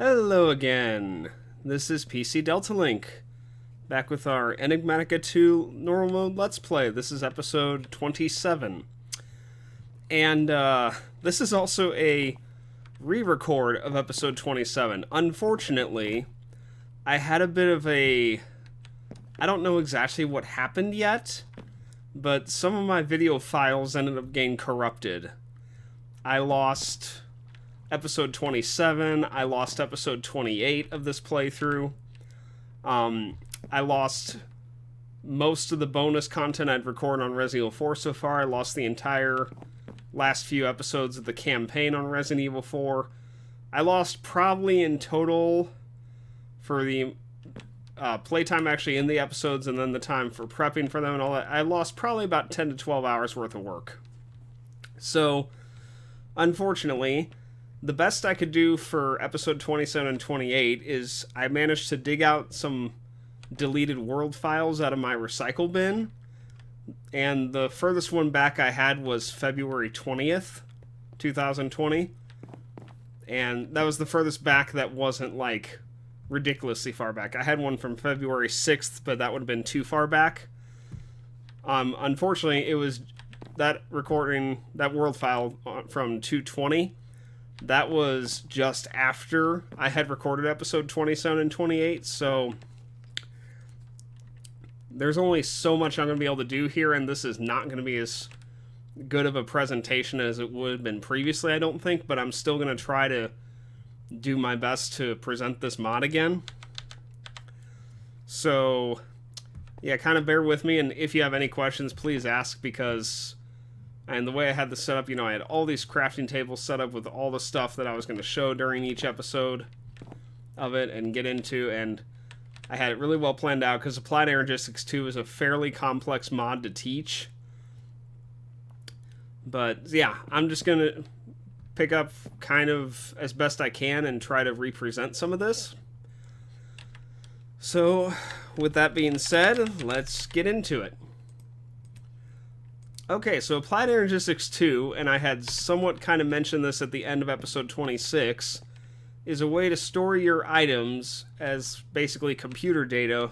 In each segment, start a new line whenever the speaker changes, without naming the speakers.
Hello again. This is PC Delta Link, back with our Enigmatica 2 normal mode Let's Play. This is episode 27. And this is also a re-record of episode 27. Unfortunately, I had a bit of a... I don't know exactly what happened yet, but some of my video files ended up getting corrupted. I lost episode 27, I lost episode 28 of this playthrough. I lost most of the bonus content I'd recorded on Resident Evil 4 so far. I lost the entire last few episodes of the campaign on Resident Evil 4. I lost probably in total for the playtime actually in the episodes and then the time for prepping for them and all that. I lost probably about 10 to 12 hours worth of work. So, unfortunately, the best I could do for episode 27 and 28 is I managed to dig out some deleted world files out of my recycle bin. And the furthest one back I had was February 20th, 2020. And that was the furthest back that wasn't, like, ridiculously far back. I had one from February 6th, but that would have been too far back. Unfortunately, it was that recording, that world file from 220. That was just after I had recorded episode 27 and 28, so there's only so much I'm going to be able to do here, and this is not going to be as good of a presentation as it would have been previously, I don't think, but I'm still going to try to do my best to present this mod again. So, yeah, kind of bear with me, and if you have any questions, please ask, because... And the way I had this set up, you know, I had all these crafting tables set up with all the stuff that I was going to show during each episode of it and get into, and I had it really well planned out because Applied Energistics 2 is a fairly complex mod to teach. But, yeah, I'm just going to pick up kind of as best I can and try to represent some of this. So, with that being said, let's get into it. Okay, so Applied Energistics 2, and I had somewhat kind of mentioned this at the end of episode 26, is a way to store your items as basically computer data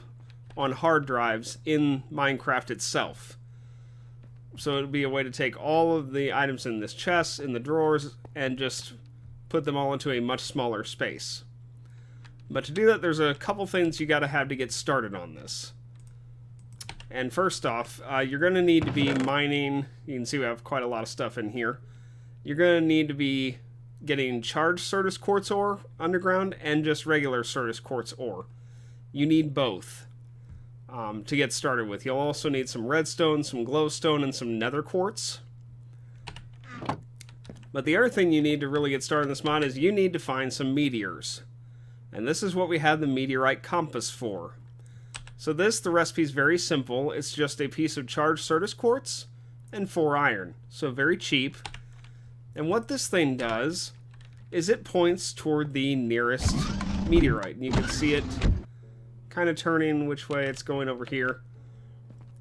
on hard drives in Minecraft itself. So it would be a way to take all of the items in this chest, in the drawers, and just put them all into a much smaller space. But to do that, there's a couple things you gotta have to get started on this. And first off, you're going to need to be mining. You can see we have quite a lot of stuff in here. You're going to need to be getting charged Certus quartz ore underground and just regular Certus quartz ore. You need both to get started with. You'll also need some redstone, some glowstone, and some nether quartz. But the other thing you need to really get started in this mod is you need to find some meteors. And this is what we have the meteorite compass for. So the recipe is very simple. It's just a piece of charged Certus quartz and 4 iron. So very cheap. And what this thing does is it points toward the nearest meteorite. And you can see it kind of turning which way it's going over here.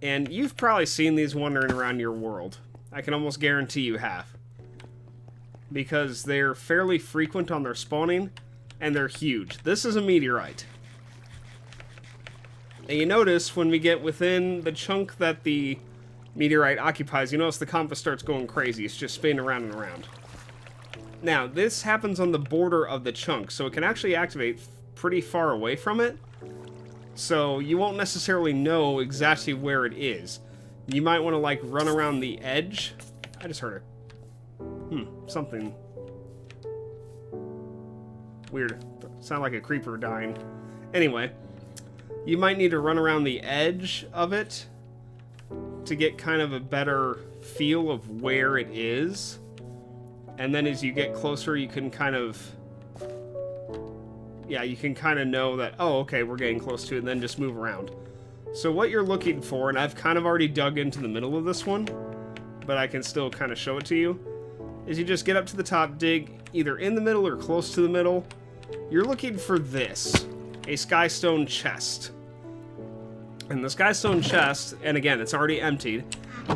And you've probably seen these wandering around your world. I can almost guarantee you have. Because they're fairly frequent on their spawning, and they're huge. This is a meteorite. And you notice when we get within the chunk that the meteorite occupies, you notice the compass starts going crazy. It's just spinning around and around. Now, this happens on the border of the chunk, so it can actually activate pretty far away from it. So you won't necessarily know exactly where it is. You might want to, like, run around the edge. I just heard something weird. Sound like a creeper dying. Anyway. You might need to run around the edge of it to get kind of a better feel of where it is. And then as you get closer, you can kind of... Yeah, you can kind of know that, oh, okay, we're getting close to it, and then just move around. So what you're looking for, and I've kind of already dug into the middle of this one, but I can still kind of show it to you, is you just get up to the top, dig either in the middle or close to the middle. You're looking for this, a skystone chest. And the skystone chest, and again, it's already emptied,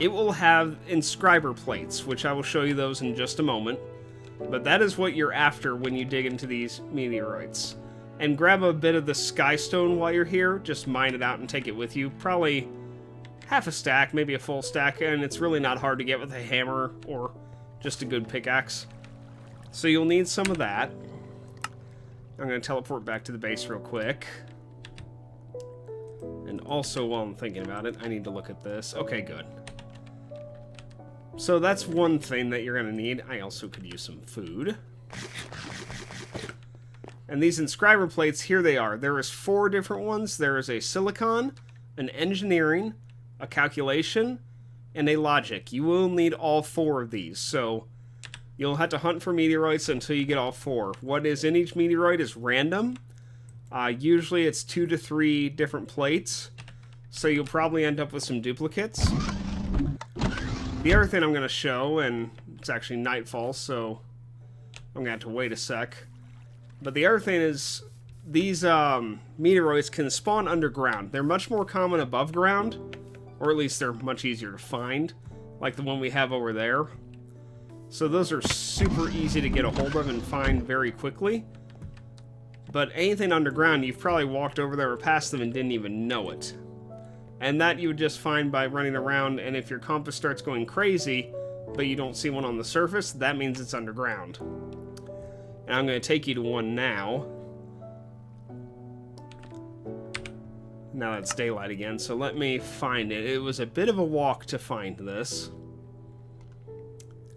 it will have inscriber plates, which I will show you those in just a moment. But that is what you're after when you dig into these meteorites. And grab a bit of the sky stone while you're here. Just mine it out and take it with you. Probably half a stack, maybe a full stack, and it's really not hard to get with a hammer or just a good pickaxe. So you'll need some of that. I'm going to teleport back to the base real quick. And also, while I'm thinking about it, I need to look at this. Okay, good. So that's one thing that you're going to need. I also could use some food. And these inscriber plates, here they are. There is 4 different ones. There is a silicon, an engineering, a calculation, and a logic. You will need all 4 of these, so you'll have to hunt for meteorites until you get all 4. What is in each meteorite is random. Usually it's 2 to 3 different plates, so you'll probably end up with some duplicates. The other thing I'm going to show, and it's actually nightfall, so I'm going to have to wait a sec. But the other thing is, these meteoroids can spawn underground. They're much more common above ground, or at least they're much easier to find, like the one we have over there. So those are super easy to get a hold of and find very quickly. But anything underground, you've probably walked over there or past them and didn't even know it. And that you would just find by running around, and if your compass starts going crazy, but you don't see one on the surface, that means it's underground. And I'm going to take you to one now. Now it's daylight again, so let me find it. It was a bit of a walk to find this.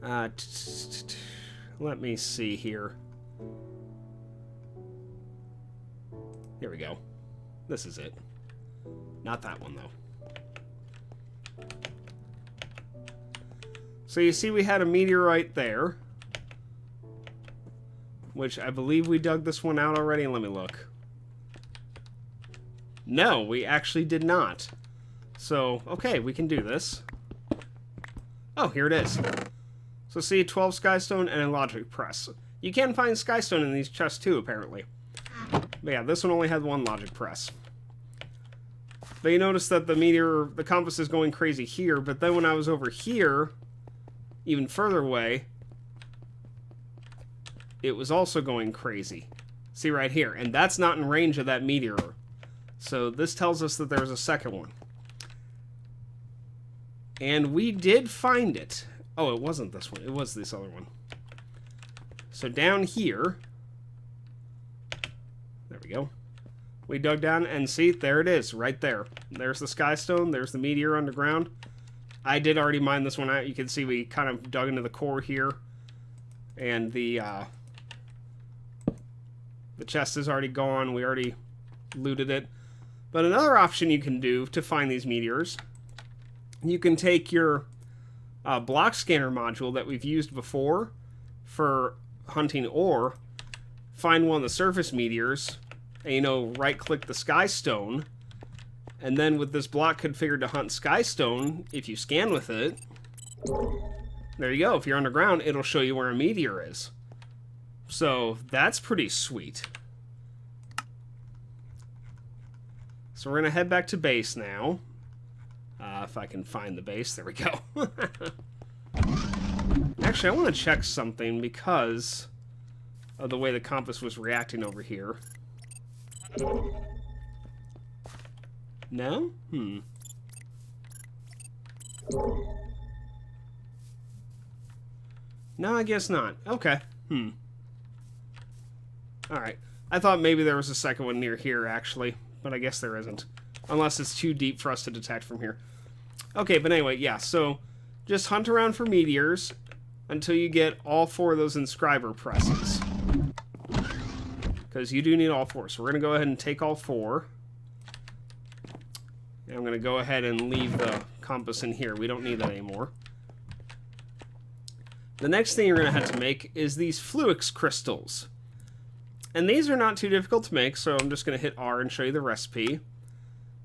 Let me see here. Here we go. This is it. Not that one, though. So you see we had a meteorite there, which I believe we dug this one out already. Let me look. No, we actually did not. So, okay, we can do this. Oh, here it is. So see, 12 skystone and a logic press. You can find skystone in these chests too, apparently. But yeah, this one only had 1 logic press. But you notice that the compass is going crazy here, but then when I was over here, even further away, it was also going crazy. See right here, and that's not in range of that meteor. So this tells us that there's a second one. And we did find it. Oh, it wasn't this one. It was this other one. So down here, there we go. We dug down and see, there it is, right there. There's the skystone, there's the meteor underground. I did already mine this one out. You can see we kind of dug into the core here. And the chest is already gone. We already looted it. But another option you can do to find these meteors, you can take your block scanner module that we've used before for hunting ore, find one of the surface meteors, and, you know, right-click the skystone, and then with this block configured to hunt skystone, if you scan with it, there you go. If you're underground, it'll show you where a meteor is. So that's pretty sweet. So we're going to head back to base now. If I can find the base. There we go. Actually, I want to check something because of the way the compass was reacting over here. No? No, I guess not. Okay. Alright. I thought maybe there was a second one near here, actually. But I guess there isn't. Unless it's too deep for us to detect from here. Okay, but anyway, yeah. So, just hunt around for meteors until you get all 4 of those inscriber presses. Because you do need all 4. So we're going to go ahead and take all 4. And I'm going to go ahead and leave the compass in here. We don't need that anymore. The next thing you're going to have to make is these fluix crystals. And these are not too difficult to make, so I'm just going to hit R and show you the recipe.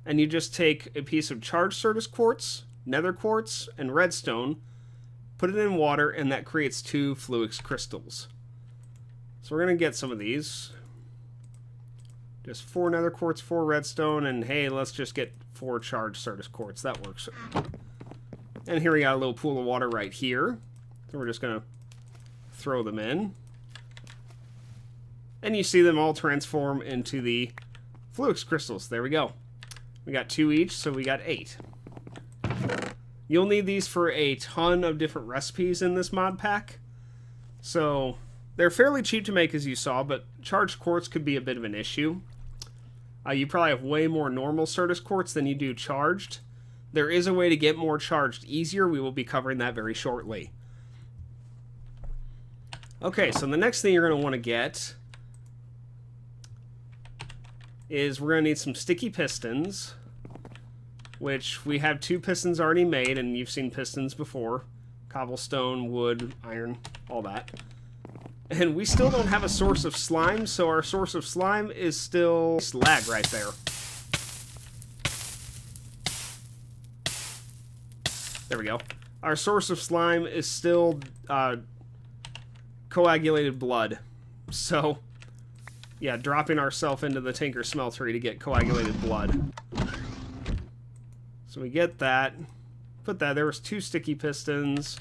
And you just take a piece of charged Certus quartz, nether quartz, and redstone, put it in water, and that creates 2 fluix crystals. So we're going to get some of these. Just 4 nether quartz, 4 redstone, and hey, let's just get 4 charged Certus quartz. That works. And here we got a little pool of water right here. So we're just going to throw them in. And you see them all transform into the Fluix crystals. There we go. We got 2 each, so we got 8. You'll need these for a ton of different recipes in this mod pack. So they're fairly cheap to make, as you saw, but charged quartz could be a bit of an issue. You probably have way more normal Certus quartz than you do charged. There is a way to get more charged easier. We will be covering that very shortly. Okay, so the next thing you're going to want to get is we're going to need some sticky pistons, which we have 2 pistons already made, and you've seen pistons before. Cobblestone, wood, iron, all that. And we still don't have a source of slime, so our source of slime is still slag right there. There we go. Our source of slime is still coagulated blood. So, yeah, dropping ourselves into the Tinker Smeltery to get coagulated blood. So we get that. Put that. There was 2 sticky pistons.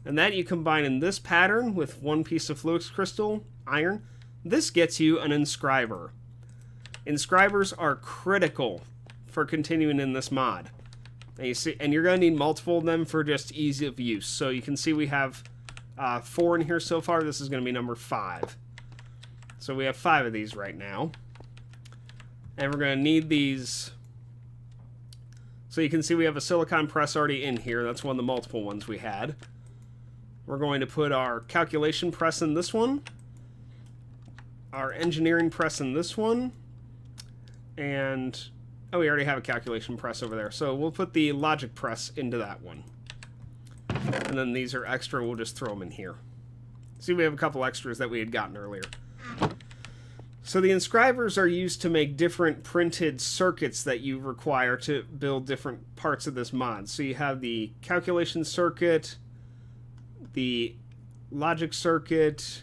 And that you combine in this pattern with 1 piece of Fluix crystal, iron. This gets you an inscriber. Inscribers are critical for continuing in this mod. And you're going to need multiple of them for just ease of use. So you can see we have 4 in here so far. This is going to be number 5. So we have 5 of these right now. And we're going to need these. So you can see we have a silicon press already in here. That's one of the multiple ones we had. We're going to put our calculation press in this one. Our engineering press in this one. And, oh, we already have a calculation press over there. So we'll put the logic press into that one. And then these are extra. We'll just throw them in here. See, we have a couple extras that we had gotten earlier. So the inscribers are used to make different printed circuits that you require to build different parts of this mod. So you have the calculation circuit, the logic circuit,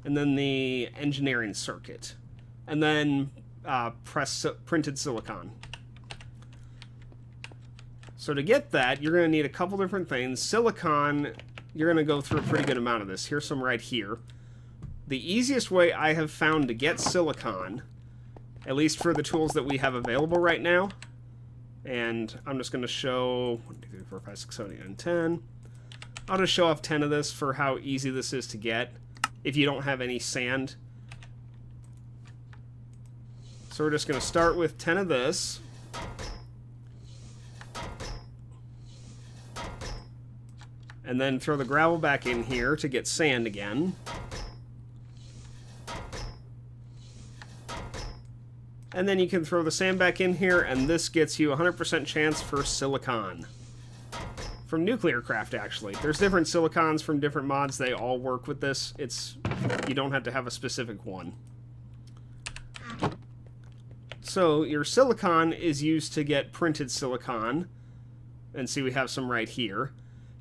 and then the engineering circuit. And then printed silicon. So to get that, you're going to need a couple different things. Silicon, you're going to go through a pretty good amount of this. Here's some right here. The easiest way I have found to get silicon, at least for the tools that we have available right now, and I'm just going to show 1, 2, 3, 4, 5, 6, 7, 8, 9, 10. I'll just show off 10 of this for how easy this is to get if you don't have any sand. So we're just going to start with 10 of this. And then throw the gravel back in here to get sand again. And then you can throw the sand back in here, and this gets you 100% chance for silicon. From Nuclear Craft, actually. There's different silicons from different mods. They all work with this. You don't have to have a specific one. So your silicon is used to get printed silicon. And see, we have some right here.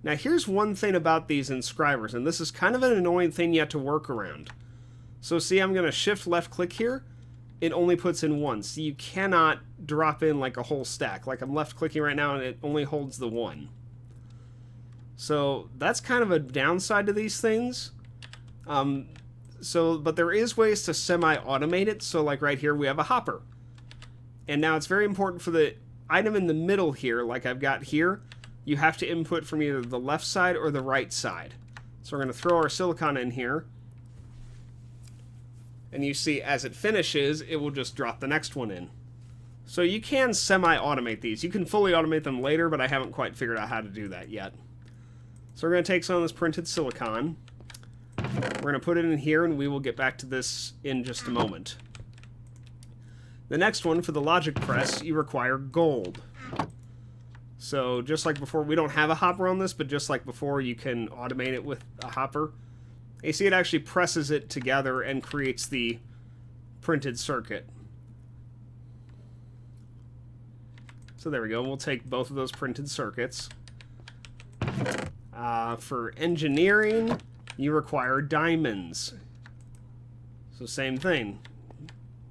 Now here's one thing about these inscribers, and this is kind of an annoying thing you have to work around. So see, I'm going to shift left click here. It only puts in 1. So you cannot drop in like a whole stack. Like I'm left clicking right now and it only holds the 1. So that's kind of a downside to these things. But there is ways to semi-automate it. So like right here we have a hopper. And now it's very important for the item in the middle here, like I've got here, you have to input from either the left side or the right side. So we're going to throw our silicon in here. And you see as it finishes, it will just drop the next one in. So you can semi-automate these. You can fully automate them later, but I haven't quite figured out how to do that yet. So we're going to take some of this printed silicon. We're going to put it in here, and we will get back to this in just a moment. The next one, for the logic press, you require gold. So just like before, we don't have a hopper on this, but just like before, you can automate it with a hopper. You see, it actually presses it together and creates the printed circuit. So there we go. We'll take both of those printed circuits. For engineering, you require diamonds. So same thing.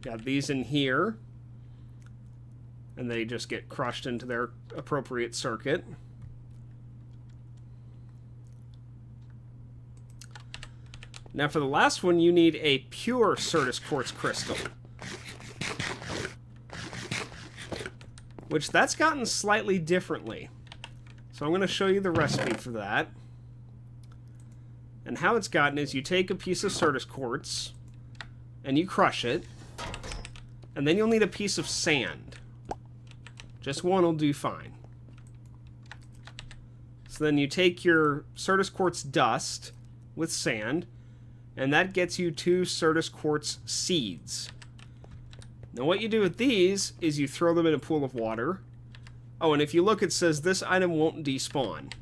Got these in here. And they just get crushed into their appropriate circuit. Now for the last one, you need a pure Certus quartz crystal. Which that's gotten slightly differently. So I'm going to show you the recipe for that. And how it's gotten is you take a piece of Certus quartz and you crush it. And then you'll need a piece of sand. Just one will do fine. So then you take your Certus quartz dust with sand, and that gets you 2 Certus quartz seeds. Now what you do with these is you throw them in a pool of water. Oh, and if you look, it says this item won't despawn.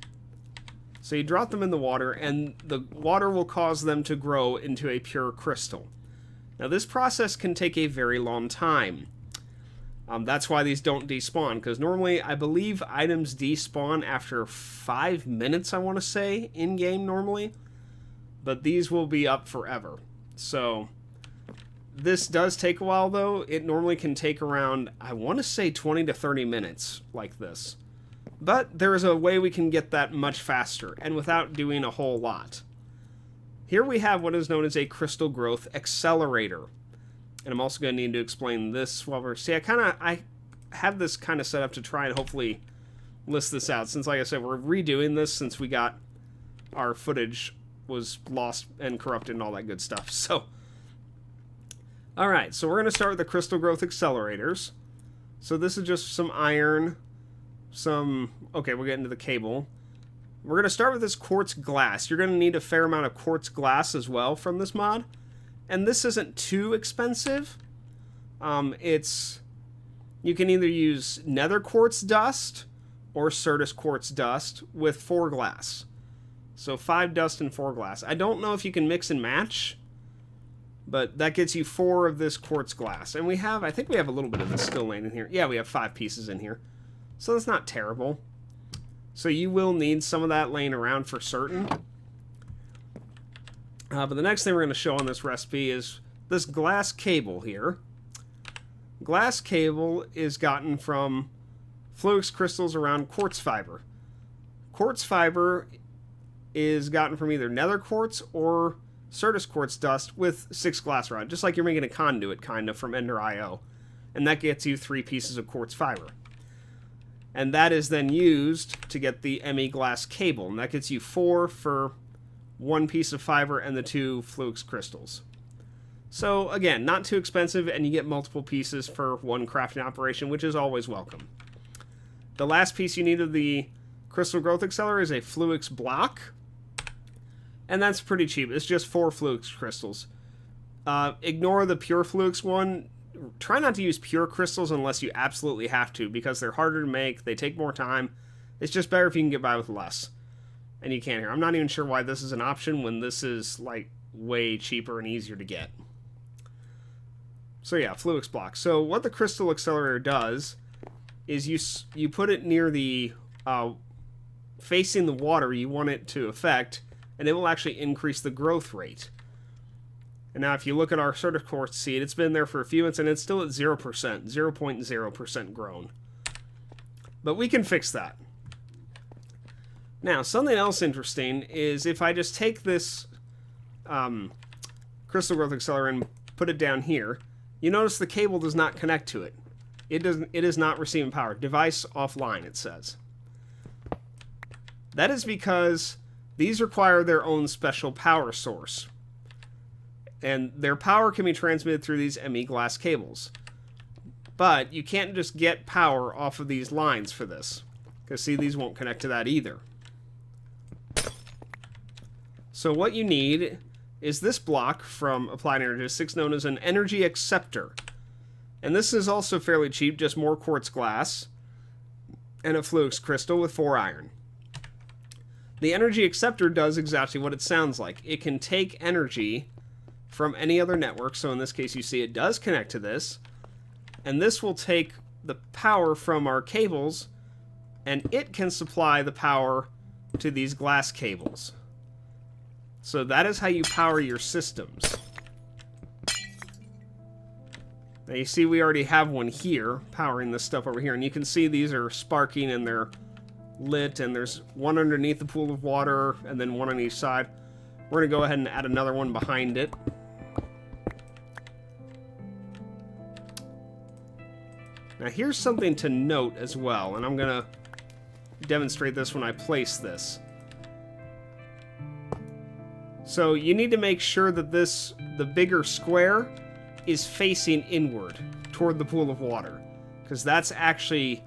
So you drop them in the water, and the water will cause them to grow into a pure crystal. Now this process can take a very long time. That's why these don't despawn, because normally I believe items despawn after 5 minutes, I want to say, in-game normally. But these will be up forever. So this does take a while, though. It normally can take around, I want to say, 20 to 30 minutes like this. But there is a way we can get that much faster, and without doing a whole lot. Here we have what is known as a crystal growth accelerator. And I'm also going to need to explain this while we're... See, I have this kind of set up to try and hopefully list this out. Since, like I said, we're redoing this since we got... Our footage was lost and corrupted and all that good stuff. So... Alright, so we're going to start with the crystal growth accelerators. So this is just some iron, some... Okay, we'll get into the cable. We're going to start with this quartz glass. You're going to need a fair amount of quartz glass as well from this mod. And this isn't too expensive. You can either use nether quartz dust or Certus quartz dust with 4 glass. So 5 dust and 4 glass. I don't know if you can mix and match, but that gets you 4 of this quartz glass. And I think we have a little bit of this still laying in here. Yeah, we have 5 pieces in here. So that's not terrible. So you will need some of that laying around for certain. But the next thing we're going to show on this recipe is this glass cable here. Glass cable is gotten from Fluix crystals around quartz fiber. Quartz fiber is gotten from either nether quartz or Certus quartz dust with 6 glass rod, just like you're making a conduit, kind of, from Ender IO. And that gets you 3 pieces of quartz fiber. And that is then used to get the ME glass cable, and that gets you 4 for 1 piece of fiber and the 2 Fluix crystals. So, again, not too expensive, and you get multiple pieces for 1 crafting operation, which is always welcome. The last piece you need of the crystal growth accelerator is a Fluix block, and that's pretty cheap. It's just 4 Fluix crystals. Ignore the pure Fluix one. Try not to use pure crystals unless you absolutely have to, because they're harder to make, they take more time. It's just better if you can get by with less. And you can't here. I'm not even sure why this is an option when this is, like, way cheaper and easier to get. So yeah, Fluix block. So what the crystal accelerator does is you put it near the facing the water you want it to affect, and it will actually increase the growth rate. And now if you look at our Certus quartz seed, it's been there for a few months and it's still at 0%, 0.0% grown. But we can fix that. Now, something else interesting is if I just take this crystal growth accelerator and put it down here, you notice the cable does not connect to it. It is not receiving power. Device offline, it says. That is because these require their own special power source. And their power can be transmitted through these ME glass cables. But you can't just get power off of these lines for this. Because see, these won't connect to that either. So what you need is this block from Applied Energistics known as an energy acceptor. And this is also fairly cheap, just more quartz glass and a Fluix crystal with 4 iron. The energy acceptor does exactly what it sounds like. It can take energy from any other network, so in this case you see it does connect to this, and this will take the power from our cables, and it can supply the power to these glass cables. So that is how you power your systems. Now you see we already have one here, powering this stuff over here, and you can see these are sparking and they're lit, and there's one underneath the pool of water, and then one on each side. We're going to go ahead and add another one behind it. Now here's something to note as well, and I'm going to demonstrate this when I place this. So you need to make sure that the bigger square is facing inward toward the pool of water, because that's actually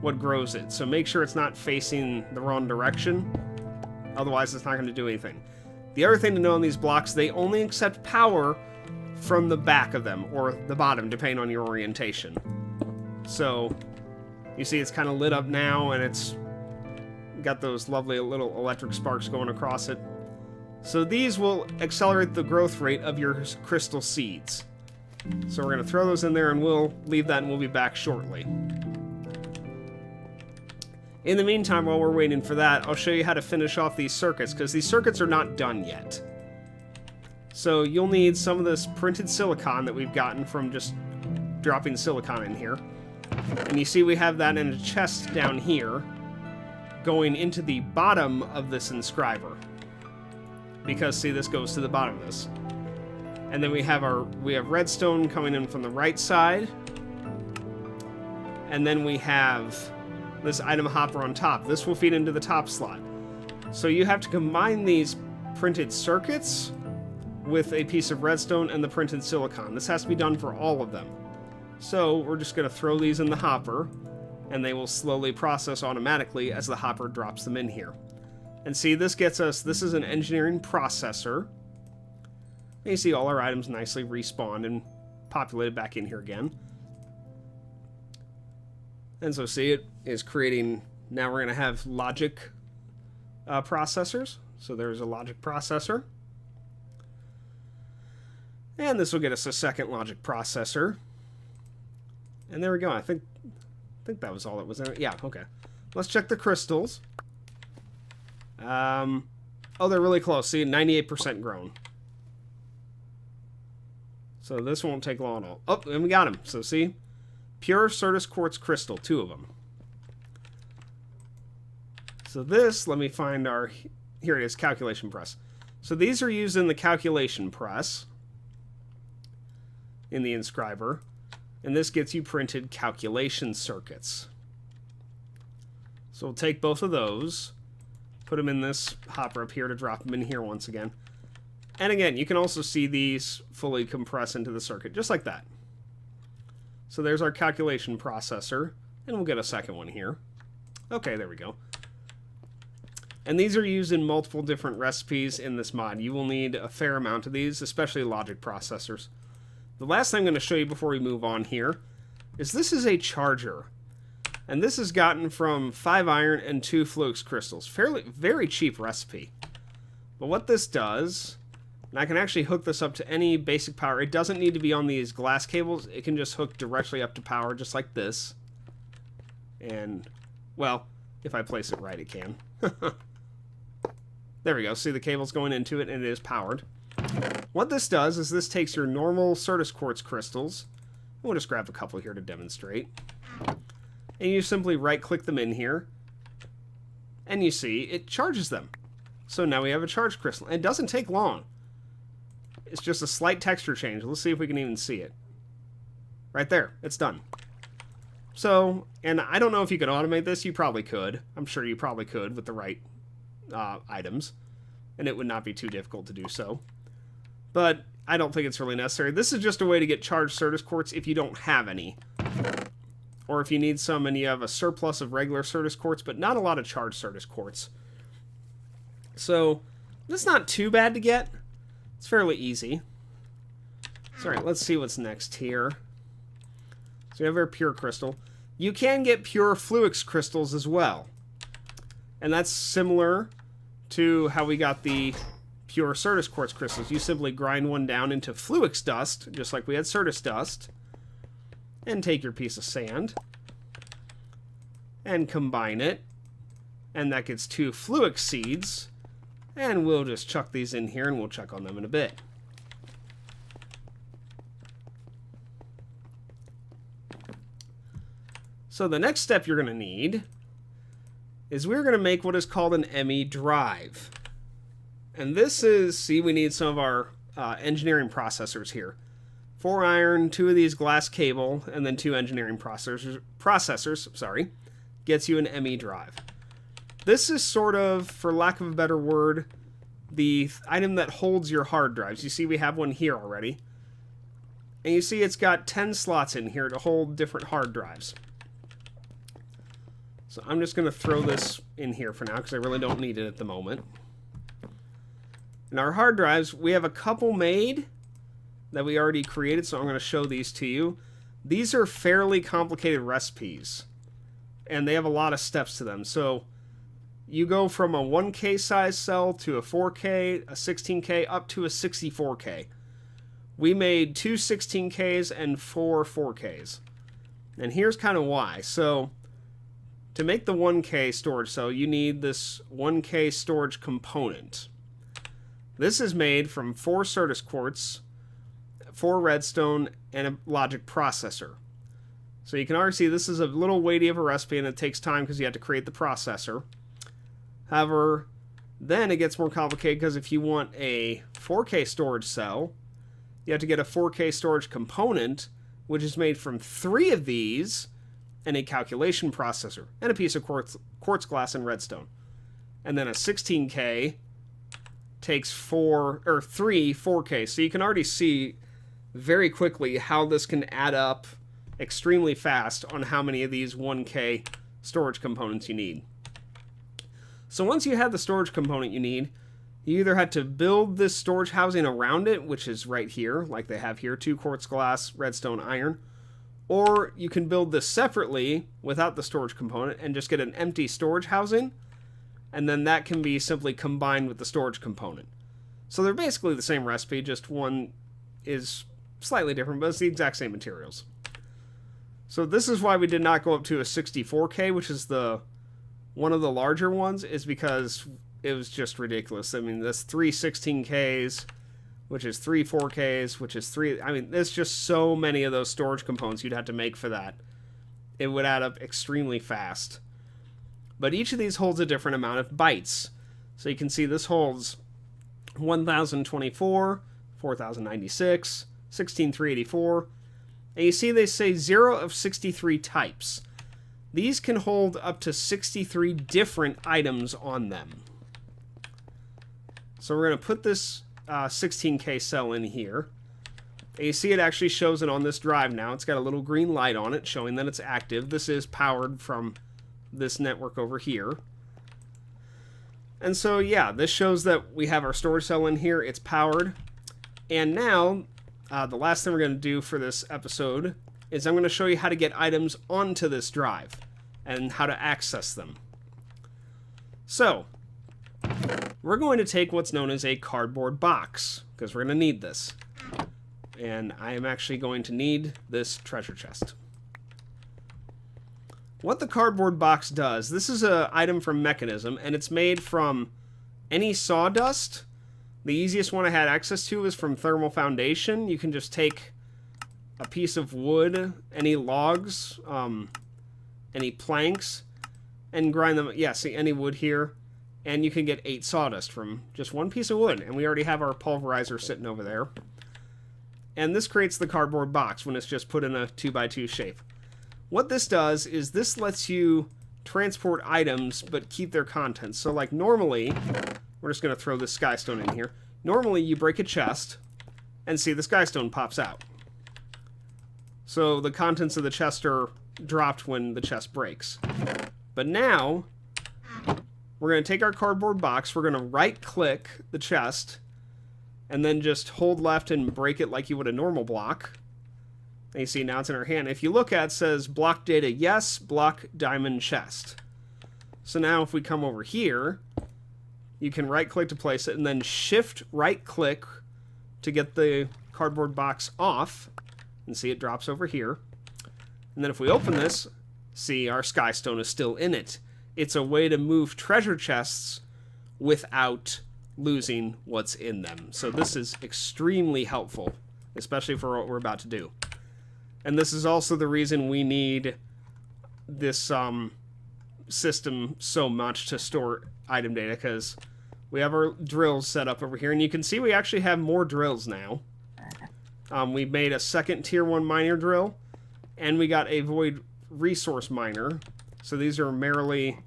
what grows it. So make sure it's not facing the wrong direction, otherwise it's not going to do anything. The other thing to know on these blocks, they only accept power from the back of them, or the bottom, depending on your orientation. So you see it's kind of lit up now, and it's got those lovely little electric sparks going across it. So these will accelerate the growth rate of your crystal seeds. So we're going to throw those in there, and we'll leave that, and we'll be back shortly. In the meantime, while we're waiting for that, I'll show you how to finish off these circuits, because these circuits are not done yet. So you'll need some of this printed silicon that we've gotten from just dropping silicon in here. And you see we have that in a chest down here, going into the bottom of this inscriber. Because, see, this goes to the bottom of this. And then we have redstone coming in from the right side. And then we have this item hopper on top. This will feed into the top slot. So you have to combine these printed circuits with a piece of redstone and the printed silicon. This has to be done for all of them. So we're just going to throw these in the hopper, and they will slowly process automatically as the hopper drops them in here. And see, this gets us, this is an engineering processor. And you see all our items nicely respawned and populated back in here again. And so see, it is creating, now we're going to have logic processors. So there's a logic processor. And this will get us a second logic processor. And there we go. I think that was all that was there. Yeah, okay. Let's check the crystals. Oh, they're really close. See, 98% grown. So this won't take long at all. Oh, and we got them. So see, pure Certus quartz crystal, 2 of them. So this, let me find our, here it is, calculation press. So these are used in the calculation press, in the inscriber, and this gets you printed calculation circuits. So we'll take both of those, put them in this hopper up here to drop them in here once again. And again, you can also see these fully compress into the circuit, just like that. So there's our calculation processor, and we'll get a second one here. Okay, there we go. And these are used in multiple different recipes in this mod. You will need a fair amount of these, especially logic processors. The last thing I'm going to show you before we move on here is this is a charger. And this is gotten from 5 iron and 2 flux crystals. Very cheap recipe. But what this does, and I can actually hook this up to any basic power. It doesn't need to be on these glass cables. It can just hook directly up to power, just like this. And, well, if I place it right, it can. There we go. See the cables going into it, and it is powered. What this does is this takes your normal Certus quartz crystals. We'll just grab a couple here to demonstrate. And you simply right-click them in here. And you see, it charges them. So now we have a charged crystal. And it doesn't take long. It's just a slight texture change. Let's see if we can even see it. Right there. It's done. So, and I don't know if you could automate this. You probably could. I'm sure you probably could with the right items. And it would not be too difficult to do so. But I don't think it's really necessary. This is just a way to get charged Certus quartz if you don't have any. Or if you need some and you have a surplus of regular Certus quartz, but not a lot of charged Certus quartz. So, it's not too bad to get. It's fairly easy. So, alright, let's see what's next here. So we have our pure crystal. You can get pure flux crystals as well. And that's similar to how we got the pure Certus quartz crystals. You simply grind one down into flux dust, just like we had Certus dust. And take your piece of sand. And combine it. And that gets 2 flux seeds. And we'll just chuck these in here, and we'll check on them in a bit. So the next step you're going to need is we're going to make what is called an ME drive. And this is, see, we need some of our engineering processors here. 4 iron, 2 of these glass cable, and then 2 engineering processors, sorry, gets you an ME drive. This is sort of, for lack of a better word, the item that holds your hard drives. You see we have one here already. And you see it's got 10 slots in here to hold different hard drives. So I'm just going to throw this in here for now because I really don't need it at the moment. In our hard drives, we have a couple made that we already created, so I'm going to show these to you. These are fairly complicated recipes, and they have a lot of steps to them. So you go from a 1K size cell to a 4K, a 16K, up to a 64K. We made 2 16Ks and 4 4Ks. And here's kind of why. So to make the 1K storage cell, you need this 1K storage component. This is made from 4 Certus quartz, 4 redstone, and a logic processor. So you can already see this is a little weighty of a recipe, and it takes time because you have to create the processor. However, then it gets more complicated because if you want a 4K storage cell, you have to get a 4K storage component, which is made from 3 of these, and a calculation processor, and a piece of quartz glass and redstone. And then a 16K takes 3 4K. So you can already see very quickly how this can add up extremely fast on how many of these 1K storage components you need. So once you have the storage component you need, you either had to build this storage housing around it, which is right here, like they have here, 2 quartz glass, redstone, iron, or you can build this separately without the storage component and just get an empty storage housing, and then that can be simply combined with the storage component. So they're basically the same recipe, just one is slightly different, but it's the exact same materials. So this is why we did not go up to a 64K, which is one of the larger ones, is because it was just ridiculous. I mean, that's 3 16Ks, which is 3 4Ks, which is 3... I mean, there's just so many of those storage components you'd have to make for that. It would add up extremely fast. But each of these holds a different amount of bytes. So you can see this holds 1024, 4096, 16384, and you see they say 0 of 63 types. These can hold up to 63 different items on them. So we're going to put this 16K cell in here. And you see it actually shows it on this drive now. It's got a little green light on it showing that it's active. This is powered from this network over here. And so yeah, this shows that we have our storage cell in here. It's powered. And now, the last thing we're going to do for this episode is I'm going to show you how to get items onto this drive and how to access them. So, we're going to take what's known as a cardboard box, because we're going to need this. And I am actually going to need this treasure chest. What the cardboard box does, this is an item from Mechanism, and it's made from any sawdust. The easiest one I had access to is from Thermal Foundation. You can just take a piece of wood, any logs, any planks, and grind them. Yeah, see, any wood here. And you can get 8 sawdust from just one piece of wood. And we already have our pulverizer sitting over there. And this creates the cardboard box when it's just put in a 2x2 shape. What this does is this lets you transport items but keep their contents. So like normally, we're just going to throw this skystone in here. Normally you break a chest and see the skystone pops out. So the contents of the chest are dropped when the chest breaks. But now, we're going to take our cardboard box, we're going to right click the chest, and then just hold left and break it like you would a normal block. And you see now it's in our hand. If you look at it, it says block data yes, block diamond chest. So now if we come over here, you can right click to place it and then shift right click to get the cardboard box off. And see it drops over here. And then if we open this, see our skystone is still in it. It's a way to move treasure chests without losing what's in them. So this is extremely helpful, especially for what we're about to do. And this is also the reason we need this system so much to store item data, because We have our drills set up over here, and you can see we actually have more drills now. We made a second tier 1 miner drill, and we got a void resource miner. So these are merely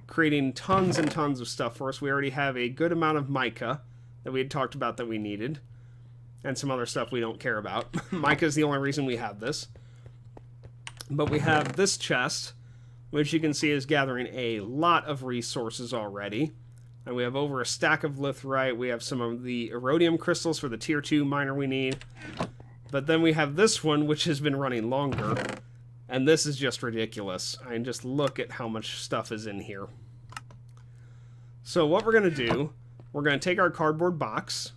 creating tons and tons of stuff for us. We already have a good amount of mica that we had talked about that we needed, and some other stuff we don't care about. Mica is the only reason we have this. But we have this chest, which you can see is gathering a lot of resources already. And we have over a stack of litherite. We have some of the erodium crystals for the tier 2 miner we need. But then we have this one, which has been running longer. And this is just ridiculous. I mean, just look at how much stuff is in here. So what we're going to do, we're going to take our cardboard box.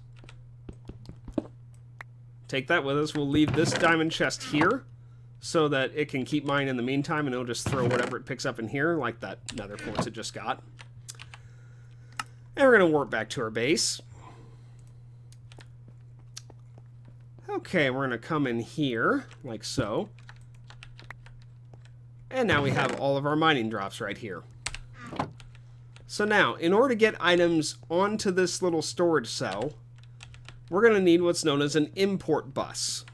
Take that with us. We'll leave this diamond chest here, so that it can keep mine in the meantime, and it'll just throw whatever it picks up in here, like that nether quartz it just got. And we're going to warp back to our base. Okay, we're going to come in here, like so. And now we have all of our mining drops right here. So now, in order to get items onto this little storage cell, we're going to need what's known as an import bus.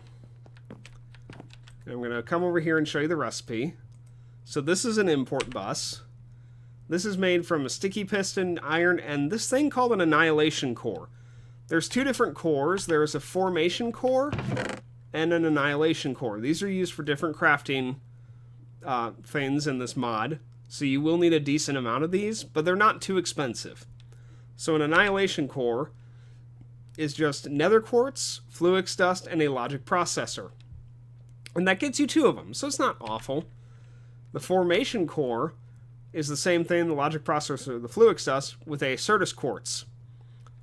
And I'm going to come over here and show you the recipe. So this is an import bus. This is made from a sticky piston, iron, and this thing called an annihilation core. There's two different cores. There's a formation core and an annihilation core. These are used for different crafting things in this mod. So you will need a decent amount of these, but they're not too expensive. So an annihilation core is just nether quartz, fluix dust, and a logic processor. And that gets you 2 of them, so it's not awful. The formation core is the same thing, the logic processor, the fluix dust, with a certus quartz.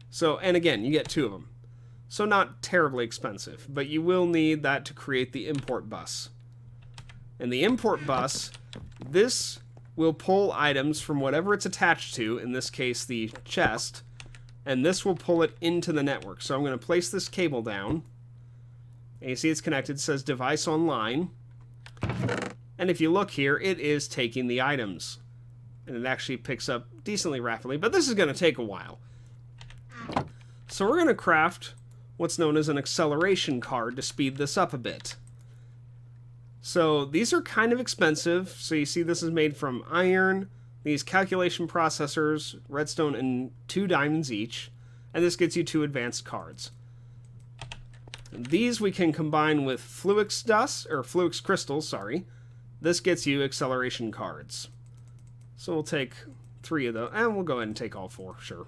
So, and again, you get 2 of them. So not terribly expensive, but you will need that to create the import bus. And the import bus, this will pull items from whatever it's attached to, in this case the chest, and this will pull it into the network. So I'm going to place this cable down, and you see it's connected. It says device online, and if you look here, it is taking the items, and it actually picks up decently rapidly, but this is going to take a while. So we're going to craft what's known as an acceleration card to speed this up a bit. So these are kind of expensive. So you see this is made from iron, these calculation processors, redstone, and 2 diamonds each. And this gets you 2 advanced cards. These we can combine with fluix dust, or fluix crystals, sorry. This gets you acceleration cards. So we'll take 3 of those, and we'll go ahead and take all 4, sure.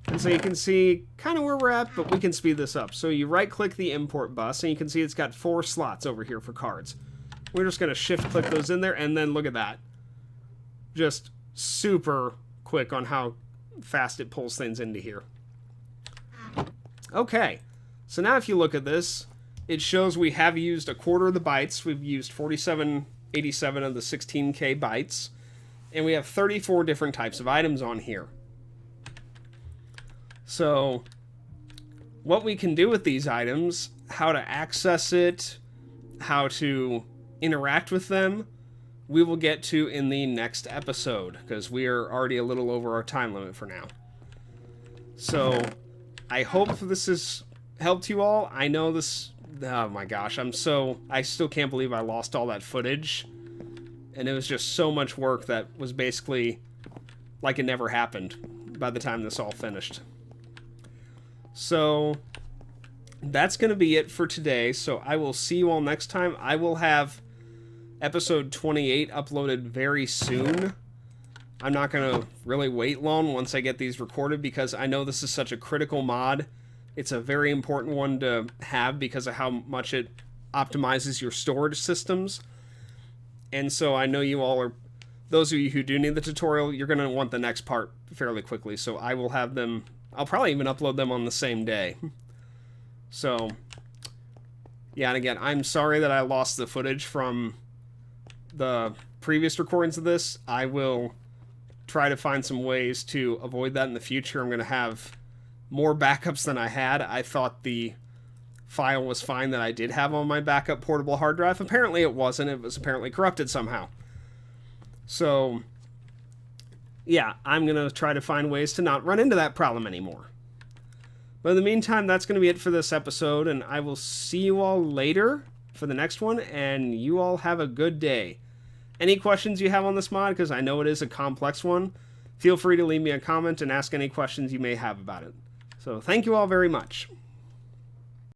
And so you can see kind of where we're at, but we can speed this up. So you right-click the import bus, and you can see it's got 4 slots over here for cards. We're just going to shift-click those in there, and then look at that. Just super quick on how fast it pulls things into here. Okay, so now if you look at this, it shows we have used a quarter of the bytes. We've used 4787 of the 16K bytes, and we have 34 different types of items on here. So, what we can do with these items, how to access it, how to interact with them, we will get to in the next episode, because we are already a little over our time limit for now. So, I hope this has helped you all. I know this, oh my gosh, I still can't believe I lost all that footage, and it was just so much work that was basically like it never happened by the time this all finished. So, that's going to be it for today. So, I will see you all next time. I will have episode 28 uploaded very soon. I'm not going to really wait long once I get these recorded, because I know this is such a critical mod. It's a very important one to have because of how much it optimizes your storage systems. And so I know you all are, those of you who do need the tutorial, you're going to want the next part fairly quickly. So I will have them, I'll probably even upload them on the same day. So, yeah, and again, I'm sorry that I lost the footage from the previous recordings of this. I will try to find some ways to avoid that in the future. I'm going to have more backups than I had. I thought the file was fine that I did have on my backup portable hard drive. Apparently it wasn't. It was apparently corrupted somehow. So, yeah, I'm going to try to find ways to not run into that problem anymore. But in the meantime, that's going to be it for this episode, and I will see you all later for the next one, and you all have a good day. Any questions you have on this mod, because I know it is a complex one, feel free to leave me a comment and ask any questions you may have about it. So thank you all very much.